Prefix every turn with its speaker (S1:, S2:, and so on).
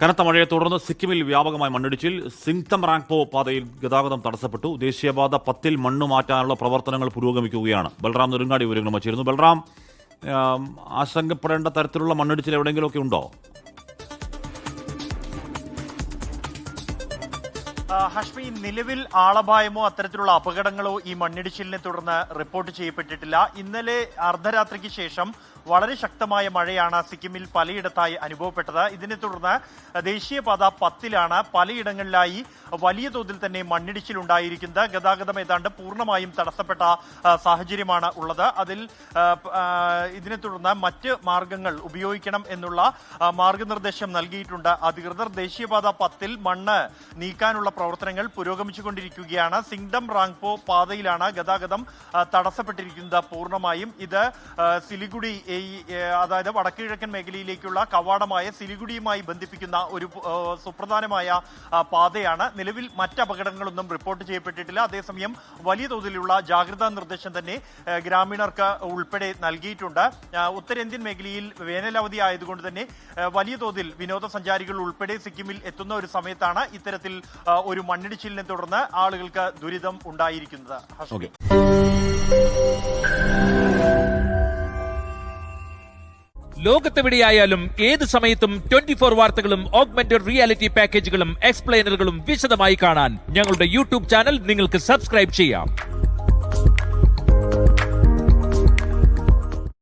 S1: കനത്ത മഴയെ തുടർന്ന് സിക്കിമിൽ വ്യാപകമായ മണ്ണിടിച്ചിൽ. സിംഗ്തം റാങ്പോ പാതയിൽ ഗതാഗതം തടസ്സപ്പെട്ടു. ദേശീയപാത 10 മണ്ണ് മാറ്റാനുള്ള പ്രവർത്തനങ്ങൾ പുരോഗമിക്കുകയാണ്. ബൽറാം നെടുങ്ങാടി വിവരങ്ങൾ വച്ചിരുന്നു. ബൽറാം, ആശങ്കപ്പെടേണ്ട തരത്തിലുള്ള മണ്ണിടിച്ചിൽ എവിടെയെങ്കിലുമൊക്കെ ഉണ്ടോ?
S2: ഹഷ്മി, നിലവിൽ ആളപായമോ അത്തരത്തിലുള്ള അപകടങ്ങളോ ഈ മണ്ണിടിച്ചിലിനെ തുടർന്ന് റിപ്പോർട്ട് ചെയ്യപ്പെട്ടിട്ടില്ല. ഇന്നലെ അർദ്ധരാത്രിക്ക് ശേഷം വളരെ ശക്തമായ മഴയാണ് സിക്കിമിൽ പലയിടത്തായി അനുഭവപ്പെട്ടത്. ഇതിനെ തുടർന്ന് ദേശീയപാത 10 പലയിടങ്ങളിലായി വലിയ തോതിൽ തന്നെ മണ്ണിടിച്ചിൽ ഉണ്ടായിരിക്കുന്നത്. ഗതാഗതം ഏതാണ്ട് പൂർണ്ണമായും തടസ്സപ്പെട്ട സാഹചര്യമാണ് ഉള്ളത്. ഇതിനെ തുടർന്ന് മറ്റ് മാർഗങ്ങൾ ഉപയോഗിക്കണം എന്നുള്ള മാർഗനിർദ്ദേശം നൽകിയിട്ടുണ്ട് അധികൃതർ. ദേശീയപാത 10 മണ്ണ് നീക്കാനുള്ള പ്രവർത്തനങ്ങൾ പുരോഗമിച്ചുകൊണ്ടിരിക്കുകയാണ്. സിംഗ്തം റാങ്പോ പാതയിലാണ് ഗതാഗതം തടസ്സപ്പെട്ടിരിക്കുന്നത് പൂർണ്ണമായും. ഇത് സിലിഗുഡി, അതായത് വടക്കുകിഴക്കൻ മേഖലയിലേക്കുള്ള കവാടമായ സിലിഗുഡിയുമായി ബന്ധിപ്പിക്കുന്ന ഒരു സുപ്രധാനമായ പാതയാണ്. നിലവിൽ മറ്റ് അപകടങ്ങളൊന്നും റിപ്പോർട്ട് ചെയ്യപ്പെട്ടിട്ടില്ല. അതേസമയം വലിയ തോതിലുള്ള ജാഗ്രതാ നിർദ്ദേശം തന്നെ ഗ്രാമീണർക്ക് ഉൾപ്പെടെ നൽകിയിട്ടുണ്ട്. ഉത്തരേന്ത്യൻ മേഖലയിൽ വേനലവധി ആയതുകൊണ്ട് തന്നെ വലിയ തോതിൽ വിനോദസഞ്ചാരികൾ ഉൾപ്പെടെ സിക്കിമിൽ എത്തുന്ന ഒരു സമയത്താണ് ഇത്തരത്തിൽ ഒരു മണ്ണിടിച്ചിലിനെ തുടർന്ന് ആളുകൾക്ക് ദുരിതം ഉണ്ടായിരിക്കുന്നത്.
S3: ലോകത്തെവിടെയായാലും ഏത് സമയത്തും 24 വാർത്തകളും ഓഗ്മെന്റഡ് റിയാലിറ്റി പാക്കേജുകളും എക്സ്പ്ലെയിനറുകളും വിശദമായി കാണാൻ ഞങ്ങളുടെ യൂട്യൂബ് ചാനൽ നിങ്ങൾക്ക് സബ്സ്ക്രൈബ് ചെയ്യാം.